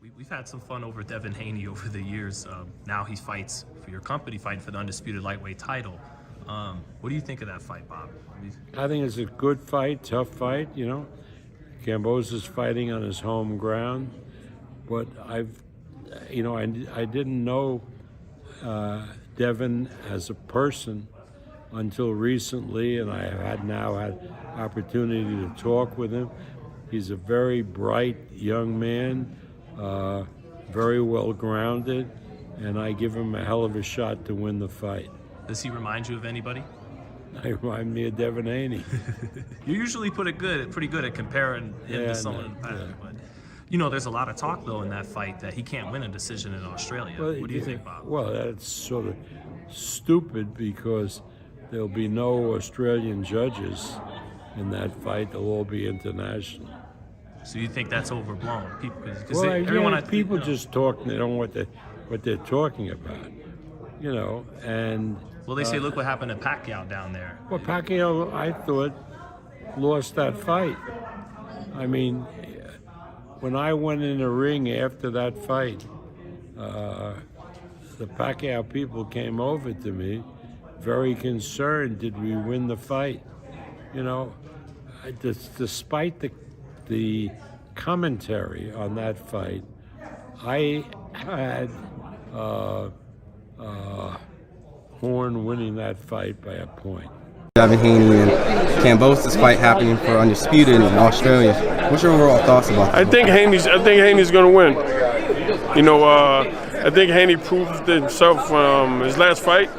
We've had some fun over Devin Haney over the years. Now he fights for your company, fighting for the undisputed lightweight title. What do you think of that fight, Bob? I think it's a good fight, tough fight, you know. Kambosos fighting on his home ground. But I didn't know Devin as a person until recently, and I have now had opportunity to talk with him. He's a very bright young man, very well grounded, and I give him a hell of a shot to win the fight. Does he remind you of anybody? He reminds me of Devin Haney. You usually pretty good at comparing him to someone in the past. Yeah. But you know, there's a lot of talk though in that fight that he can't win a decision in Australia. Well, what do you think, Bob? Well, that's sort of stupid because there'll be no Australian judges in that fight. They'll all be international. So you think that's overblown? People just talk. They don't know what they're talking about, you know. And well, they say look what happened to Pacquiao down there. Well, Pacquiao, I thought, lost that fight. I mean, when I went in the ring after that fight, the Pacquiao people came over to me, very concerned. Did we win the fight? You know, despite the commentary on that fight, I had Horn winning that fight by a point. Devin Haney and Kambosos fight happening for undisputed in Australia. What's your overall thoughts about that? I think Haney's going to win. You know, I think Haney proved himself his last fight.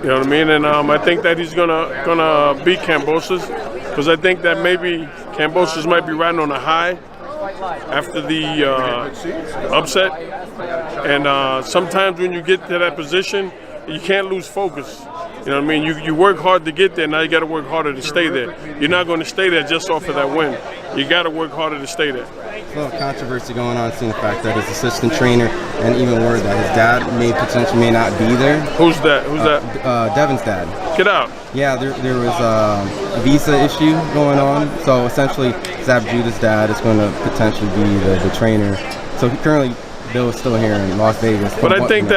You know what I mean? And I think that he's gonna beat Kambosos because I think that maybe Kambosos might be riding on a high after the upset. And sometimes when you get to that position, you can't lose focus. You know what I mean? You work hard to get there, now you got to work harder to stay there. You're not going to stay there just off of that win. You got to work harder to stay there. A lot of controversy going on, seeing the fact that his assistant trainer, and even word that his dad potentially may not be there. Who's that? Who's that? Devin's dad. Get out. Yeah, there was a visa issue going on. So essentially, Zab Judah's dad is going to potentially be the trainer. So currently, Bill is still here in Las Vegas. But I think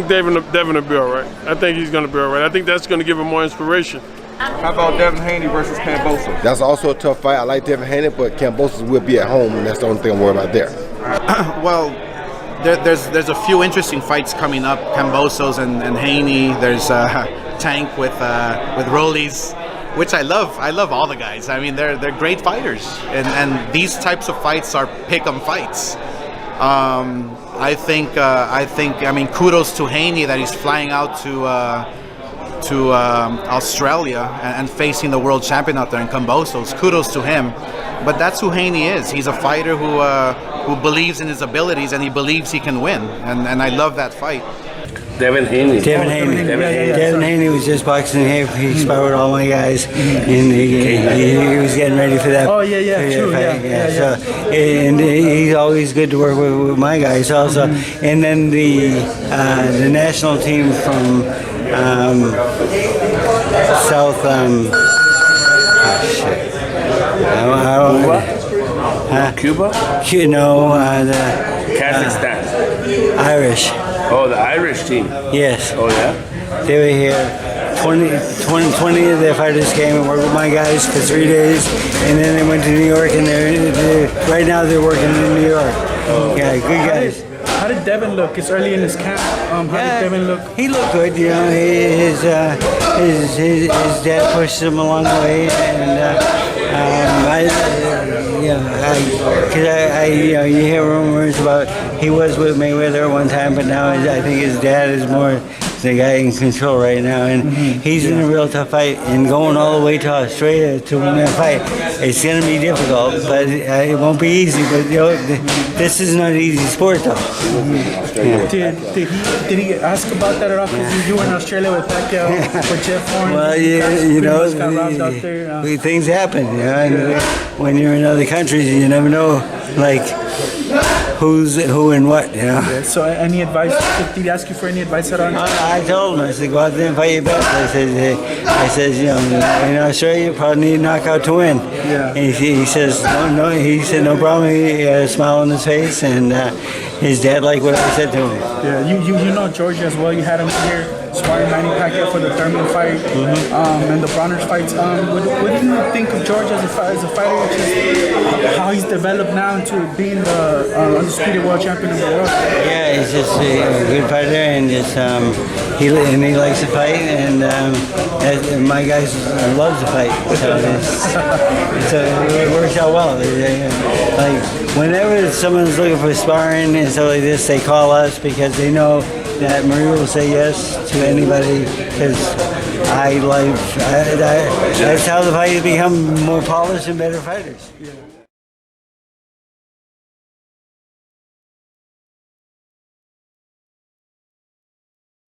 Devin will be all right. I think he's going to be all right. I think that's going to give him more inspiration. How about Devin Haney versus Kambosos? That's also a tough fight. I like Devin Haney, but Kambosos will be at home, and that's the only thing I'm worried about there. Well, there's a few interesting fights coming up. Kambosos and Haney. There's Tank with Rollies, which I love. I love all the guys. I mean, they're great fighters, and these types of fights are pick-em fights. I mean, kudos to Haney that he's flying out to Australia and facing the world champion out there in Kambosos. Kudos to him. But that's who Haney is. He's a fighter who believes in his abilities and he believes he can win. And I love that fight. Devin Haney. Devin Haney was just boxing here. He sparred with all my guys, and he was getting ready for that. Oh true. So, and he's always good to work with my guys also. And then the national team from South. Cuba? No, Kazakhstan. Irish. Oh, the Irish team. Yes. Oh, yeah? They were here. 20 of their fighters came and worked with my guys for 3 days, and then they went to New York, and right now they're working in New York. Oh. Yeah, good guys. How did Devin look? It's early in his camp. How did Devin look? He looked good. You know, his dad pushed him along the way, and you hear rumors about he was with Mayweather at one time, but now I think his dad is more the guy in control right now, and he's in a real tough fight, and going all the way to Australia to win that fight, it's going to be difficult, but it won't be easy. But this is not an easy sport, though. Did he ask about that at all? Because you were in Australia with Pacquiao, with Jeff Horn. Well, things happen, and when you're in other countries, you never know. Like who's who and what, you know. Yeah, so any advice? Did he ask you for any advice at all? I told him, I said, go out there and fight your best. I said, you know, in Australia, you probably need a knockout to win. Yeah. And he says, no, he said, no problem. He had a smile on his face, and his dad liked what I said to him. Yeah, you know George as well. You had him here sparring Manny Pacquiao for the Thurman fight, and the Bronner's fights. What do you think of George as a fighter? Just how he's developed now into being the undisputed world champion of the world. Yeah, he's just a good fighter, and just he likes to fight, and my guys loves to fight. So it works out well. Like whenever someone's looking for sparring and stuff like this, they call us because they know that Maria will say yes to anybody because that's how the fighters become more polished and better fighters. Yeah.